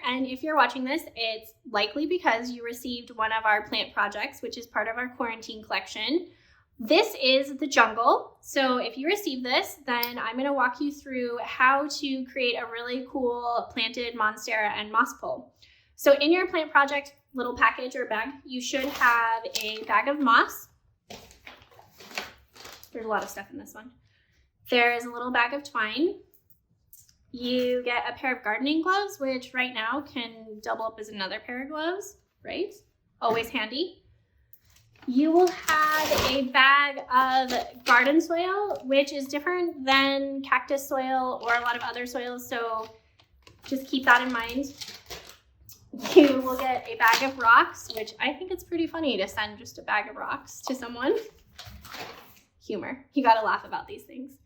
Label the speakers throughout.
Speaker 1: and if you're watching this, it's likely because you received one of our plant projects, which is part of our quarantine collection. This is the jungle. So if you receive this, then I'm going to walk you through how to create a really cool planted Monstera and moss pole. So in your plant project little package or bag, you should have a bag of moss. There's a lot of stuff in this one. There's a little bag of twine. You get a pair of gardening gloves, which right now can double up as another pair of gloves, right? Always handy. You will have a bag of garden soil, which is different than cactus soil or a lot of other soils, so just keep that in mind. You will get a bag of rocks, which I think it's pretty funny to send just a bag of rocks to someone. Humor. You gotta laugh about these things.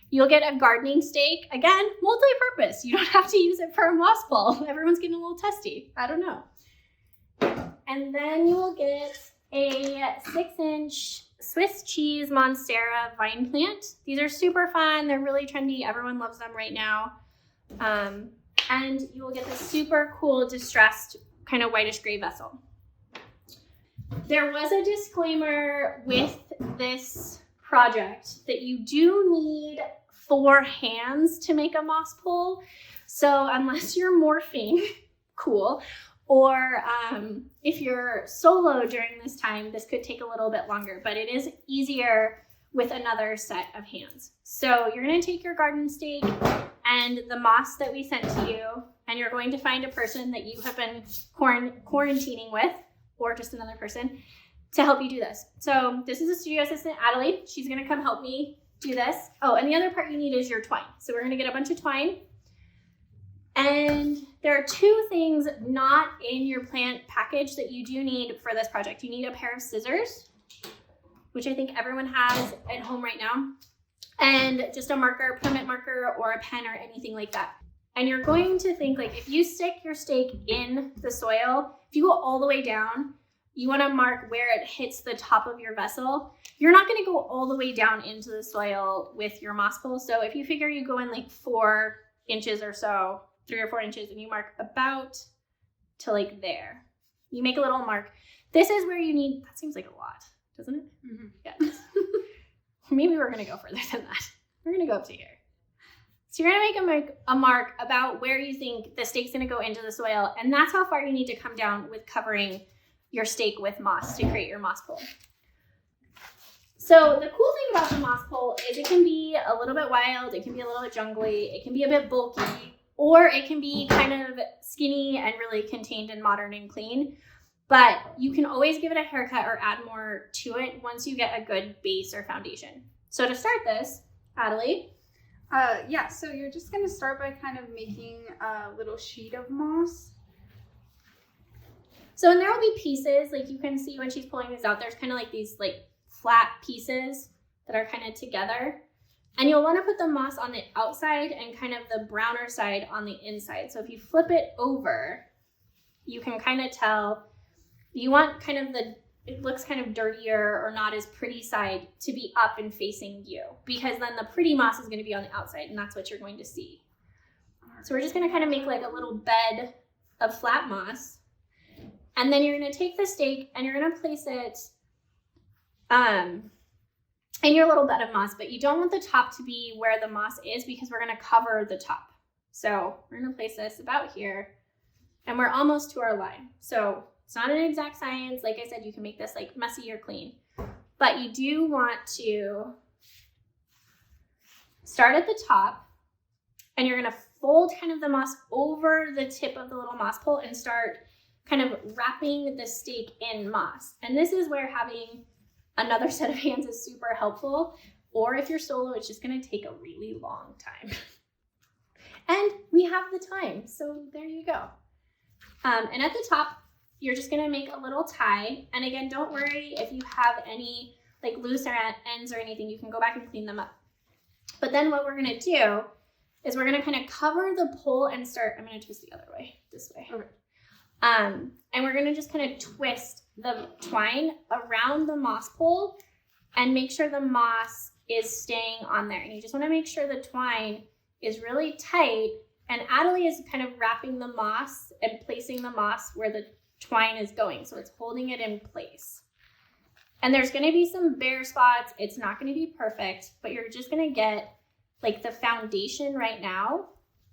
Speaker 1: You'll get a gardening stake. Again, multi-purpose. You don't have to use it for a moss pole. Everyone's getting a little testy. I don't know. And then you will get a 6-inch Swiss cheese Monstera vine plant. These are super fun. They're really trendy. Everyone loves them right now. And you will get this super cool distressed kind of whitish gray vessel. There was a disclaimer with this project that you do need 4 hands to make a moss pole. So unless you're morphing, cool, or if you're solo during this time, this could take a little bit longer, but it is easier with another set of hands. So you're going to take your garden stake and the moss that we sent to you, and you're going to find a person that you have been quarantining with, or just another person, to help you do this. So this is a studio assistant, Adelaide. She's gonna come help me do this. Oh, and the other part you need is your twine. So we're gonna get a bunch of twine. And there are 2 things not in your plant package that you do need for this project. You need a pair of scissors, which I think everyone has at home right now, and just a marker, permanent marker, or a pen or anything like that. And you're going to think, like, if you stick your stake in the soil, if you go all the way down, you want to mark where it hits the top of your vessel. You're not going to go all the way down into the soil with your moss pole. So if you figure you go in like 4 inches or so, 3 or 4 inches, and you mark about to like there, you make a little mark. This is where you need, that seems like a lot, doesn't it? Mm-hmm. Yeah. Maybe we're going to go further than that. We're going to go up to here. So you're going to make a mark about where you think the stake's going to go into the soil. And that's how far you need to come down with covering your stake with moss to create your moss pole. So the cool thing about the moss pole is it can be a little bit wild, it can be a little bit jungly, it can be a bit bulky, or it can be kind of skinny and really contained and modern and clean. But you can always give it a haircut or add more to it once you get a good base or foundation. So to start this, Adelaide.
Speaker 2: Yeah, so you're just gonna start by kind of making a little sheet of moss.
Speaker 1: So, and there will be pieces, like you can see when she's pulling these out, there's kind of like these like flat pieces that are kind of together. And you'll want to put the moss on the outside and kind of the browner side on the inside. So if you flip it over, you can kind of tell, you want kind of it looks kind of dirtier or not as pretty side to be up and facing you, because then the pretty moss is going to be on the outside and that's what you're going to see. So we're just going to kind of make like a little bed of flat moss. And then you're going to take the stake and you're going to place it in your little bed of moss, but you don't want the top to be where the moss is because we're going to cover the top. So we're going to place this about here and we're almost to our line. So it's not an exact science. Like I said, you can make this like messy or clean, but you do want to start at the top and you're going to fold kind of the moss over the tip of the little moss pole and start kind of wrapping the stake in moss. And this is where having another set of hands is super helpful. Or if you're solo, it's just going to take a really long time. And we have the time, so there you go. And at the top, you're just going to make a little tie. And again, don't worry if you have any like loose ends or anything, you can go back and clean them up. But then what we're going to do is we're going to kind of cover the pole and start, I'm going to twist the other way, this way. Okay. And we're going to just kind of twist the twine around the moss pole and make sure the moss is staying on there. And you just want to make sure the twine is really tight And Adelie is kind of wrapping the moss and placing the moss where the twine is going. So it's holding it in place. And there's going to be some bare spots. It's not going to be perfect, but you're just going to get like the foundation right now.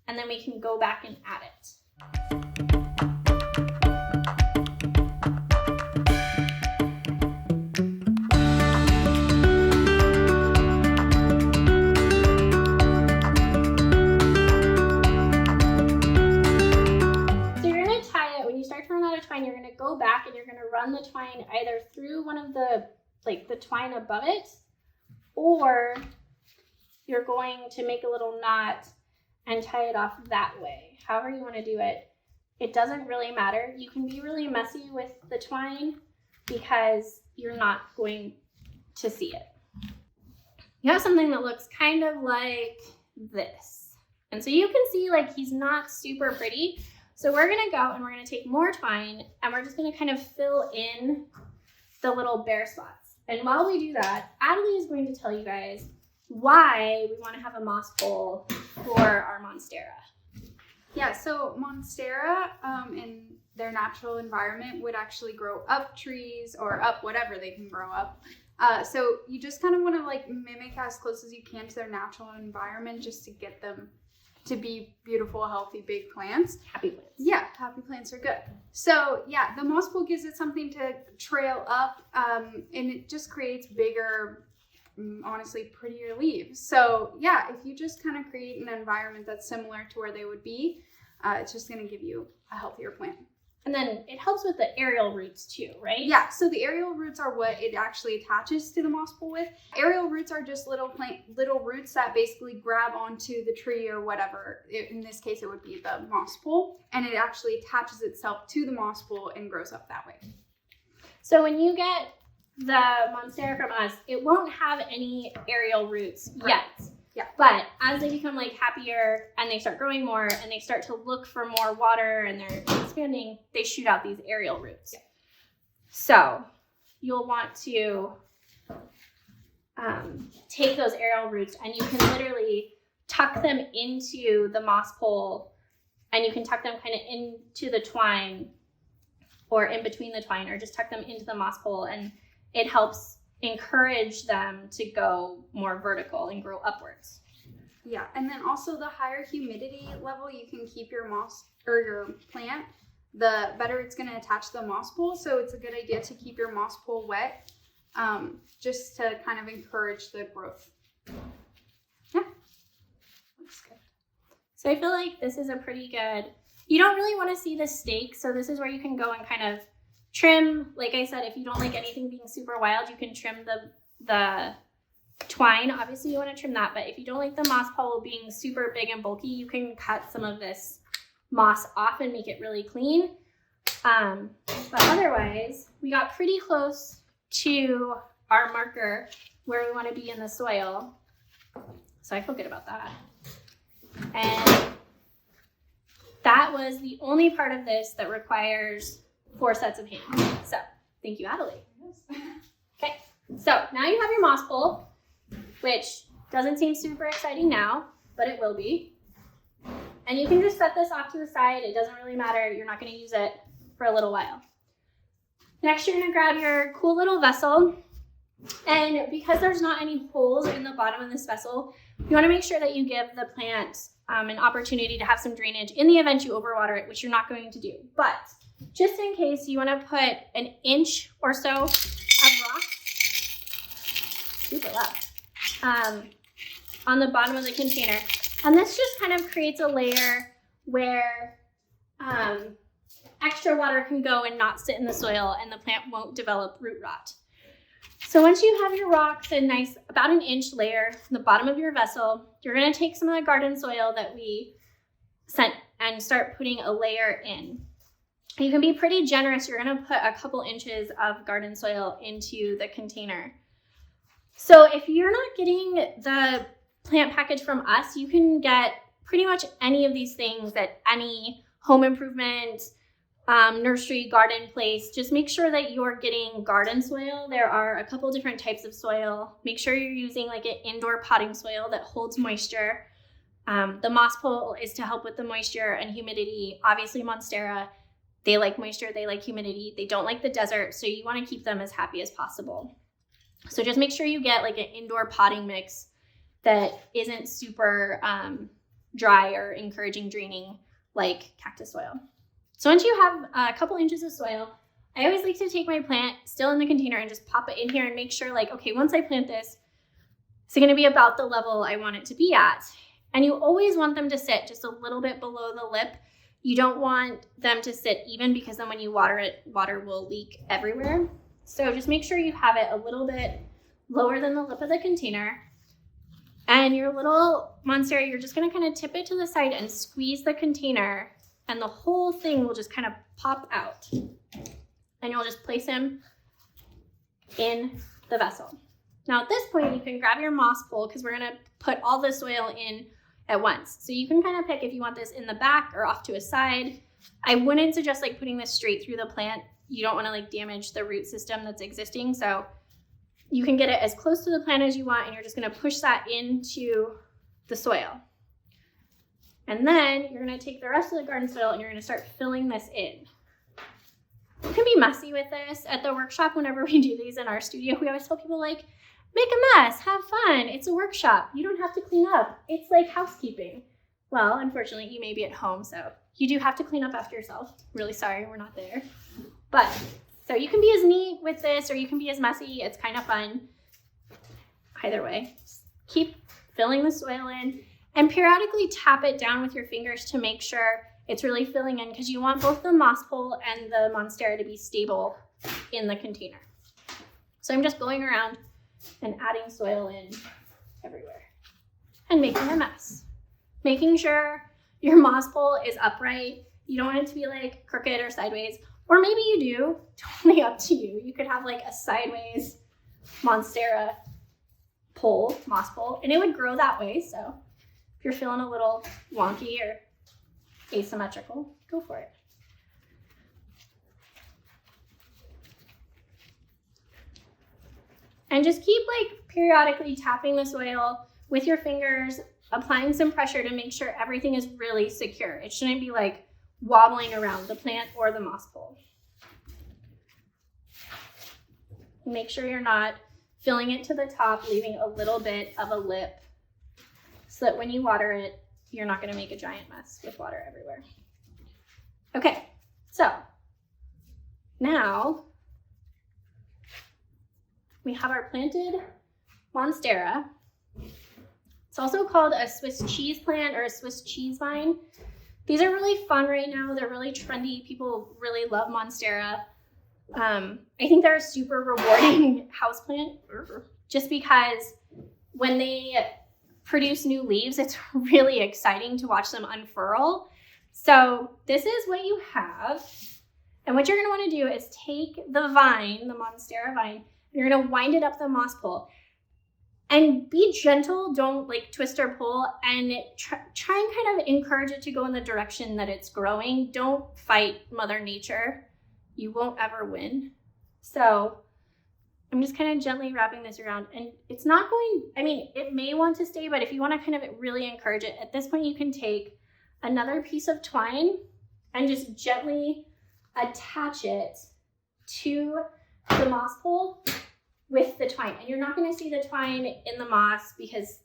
Speaker 1: And then we can go back and add it. Twine, you're going to go back and you're going to run the twine either through one of the twine above it, or you're going to make a little knot and tie it off that way. However you want to do it, it doesn't really matter. You can be really messy with the twine because you're not going to see it. You have something that looks kind of like this. And so you can see like he's not super pretty. So we're gonna go and we're gonna take more twine and we're just gonna kind of fill in the little bare spots. And while we do that, Adelie is going to tell you guys why we wanna have a moss bowl for our Monstera.
Speaker 2: Yeah, so Monstera in their natural environment would actually grow up trees or up whatever they can grow up. So you just kind of wanna like mimic as close as you can to their natural environment just to get them to be beautiful, healthy, big plants.
Speaker 1: Happy plants.
Speaker 2: Yeah, happy plants are good. So yeah, the moss bowl gives it something to trail up, and it just creates bigger, honestly, prettier leaves. So yeah, if you just kind of create an environment that's similar to where they would be, it's just gonna give you a healthier plant.
Speaker 1: And then it helps with the aerial roots too, right?
Speaker 2: Yeah, so the aerial roots are what it actually attaches to the moss bowl with. Aerial roots are just little roots that basically grab onto the tree or whatever. In this case, it would be the moss bowl, and it actually attaches itself to the moss bowl and grows up that way.
Speaker 1: So when you get the Monstera from us, it won't have any aerial roots yet.
Speaker 2: Yeah.
Speaker 1: But as they become like happier and they start growing more and they start to look for more water and they're expanding, they shoot out these aerial roots. Yeah. So you'll want to take those aerial roots and you can literally tuck them into the moss pole, and you can tuck them kind of into the twine or in between the twine, or just tuck them into the moss pole, and it helps encourage them to go more vertical and grow upwards.
Speaker 2: Yeah, and then also the higher humidity level you can keep your moss or your plant, the better it's going to attach to the moss pole. So it's a good idea to keep your moss pole wet, just to kind of encourage the growth. Yeah, looks good.
Speaker 1: So I feel like this is a pretty good, you don't really want to see the stakes, so this is where you can go and kind of trim. Like I said, if you don't like anything being super wild, you can trim the twine. Obviously you want to trim that, but if you don't like the moss pole being super big and bulky, you can cut some of this moss off and make it really clean. But otherwise, we got pretty close to our marker where we want to be in the soil. So I feel good about that. And that was the only part of this that requires 4 sets of hands. So thank you, Adelie. Okay, so now you have your moss pole, which doesn't seem super exciting now, but it will be. And you can just set this off to the side. It doesn't really matter. You're not going to use it for a little while. Next, you're going to grab your cool little vessel. And because there's not any holes in the bottom of this vessel, you want to make sure that you give the plant an opportunity to have some drainage in the event you overwater it, which you're not going to do. But just in case, you want to put an inch or so of rock, super loud, on the bottom of the container. And this just kind of creates a layer where extra water can go and not sit in the soil, and the plant won't develop root rot. So once you have your rocks in nice, about an inch layer in the bottom of your vessel, you're going to take some of the garden soil that we sent and start putting a layer in. You can be pretty generous. You're going to put a couple inches of garden soil into the container. So if you're not getting the plant package from us, you can get pretty much any of these things at any home improvement, nursery, garden place. Just make sure that you're getting garden soil. There are a couple different types of soil. Make sure you're using like an indoor potting soil that holds moisture. The moss pole is to help with the moisture and humidity. Obviously, Monstera, they like moisture, they like humidity, they don't like the desert, so you want to keep them as happy as possible. So just make sure you get like an indoor potting mix that isn't super dry or encouraging draining like cactus soil. So once you have a couple inches of soil, I always like to take my plant still in the container and just pop it in here and make sure like, okay, once I plant this, it's going to be about the level I want it to be at. And you always want them to sit just a little bit below the lip. You don't want them to sit even because then when you water it, water will leak everywhere. So just make sure you have it a little bit lower than the lip of the container. And your little Monstera, you're just gonna kind of tip it to the side and squeeze the container and the whole thing will just kind of pop out. And you'll just place him in the vessel. Now at this point, you can grab your moss pole because we're gonna put all the soil in at once. So you can kind of pick if you want this in the back or off to a side. I wouldn't suggest like putting this straight through the plant. You don't wanna like damage the root system that's existing. So you can get it as close to the plant as you want and you're just gonna push that into the soil. And then you're gonna take the rest of the garden soil and you're gonna start filling this in. You can be messy with this. At the workshop, whenever we do these in our studio, we always tell people like, make a mess, have fun. It's a workshop. You don't have to clean up. It's like housekeeping. Well, unfortunately, you may be at home, so you do have to clean up after yourself. Really sorry, we're not there. But, so you can be as neat with this or you can be as messy. It's kind of fun. Either way, just keep filling the soil in and periodically tap it down with your fingers to make sure it's really filling in because you want both the moss pole and the Monstera to be stable in the container. So I'm just going around and adding soil in everywhere and making a mess. Making sure your moss pole is upright. You don't want it to be like crooked or sideways, or maybe you do, totally up to you. You could have like a sideways Monstera pole, moss pole, and it would grow that way. So if you're feeling a little wonky or asymmetrical, go for it. And just keep like periodically tapping the soil with your fingers, applying some pressure to make sure everything is really secure. It shouldn't be like wobbling around the plant or the moss pole. Make sure you're not filling it to the top, leaving a little bit of a lip so that when you water it, you're not gonna make a giant mess with water everywhere. Okay, so now we have our planted Monstera. It's also called a Swiss cheese plant or a Swiss cheese vine. These are really fun right now. They're really trendy. People really love Monstera. I think they're a super rewarding houseplant just because when they produce new leaves, it's really exciting to watch them unfurl. So this is what you have. And what you're gonna wanna do is take the vine, the Monstera vine, and you're gonna wind it up the moss pole. And be gentle, don't like twist or pull, and try and kind of encourage it to go in the direction that it's growing. Don't fight Mother Nature. You won't ever win. So I'm just kind of gently wrapping this around, and it's not going, I mean, it may want to stay, but if you want to kind of really encourage it, at this point you can take another piece of twine and just gently attach it to the moss pole with the twine. And you're not going to see the twine in the moss because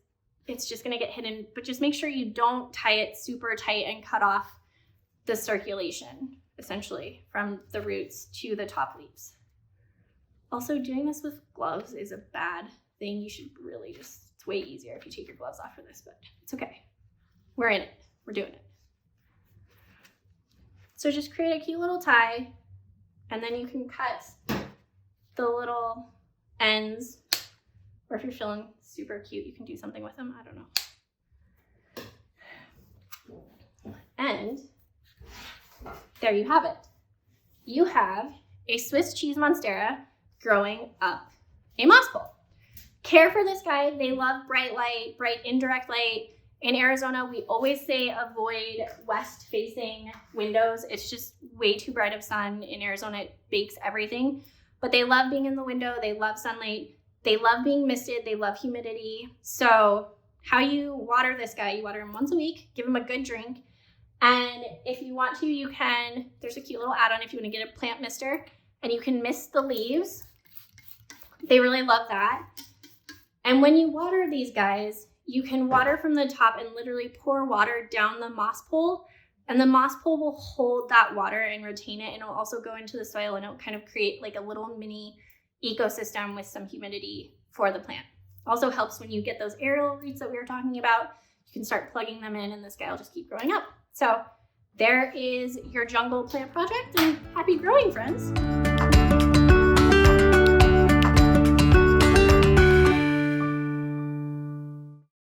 Speaker 1: it's just going to get hidden, but just make sure you don't tie it super tight and cut off the circulation, essentially, from the roots to the top leaves. Also, doing this with gloves is a bad thing. You should really just, it's way easier if you take your gloves off for this, but it's okay. We're in it. We're doing it. So just create a cute little tie, and then you can cut the little ends, or if you're feeling super cute, you can do something with them. I don't know. And there you have it. You have a Swiss cheese Monstera growing up a moss pole. Care for this guy. They love bright light, bright indirect light. In Arizona, we always say avoid west-facing windows. It's just way too bright of sun. In Arizona, it bakes everything. But they love being in the window. They love sunlight. They love being misted. They love humidity. So how you water this guy, you water him once a week, give him a good drink. And if you want to, you can, there's a cute little add-on if you want to get a plant mister, and you can mist the leaves. They really love that. And when you water these guys, you can water from the top and literally pour water down the moss pole, and the moss pole will hold that water and retain it, and it'll also go into the soil, and it'll kind of create like a little mini ecosystem with some humidity for the plant. Also helps when you get those aerial roots that we were talking about. You can start plugging them in, and this guy will just keep growing up. So there is your jungle plant project, and happy growing, friends.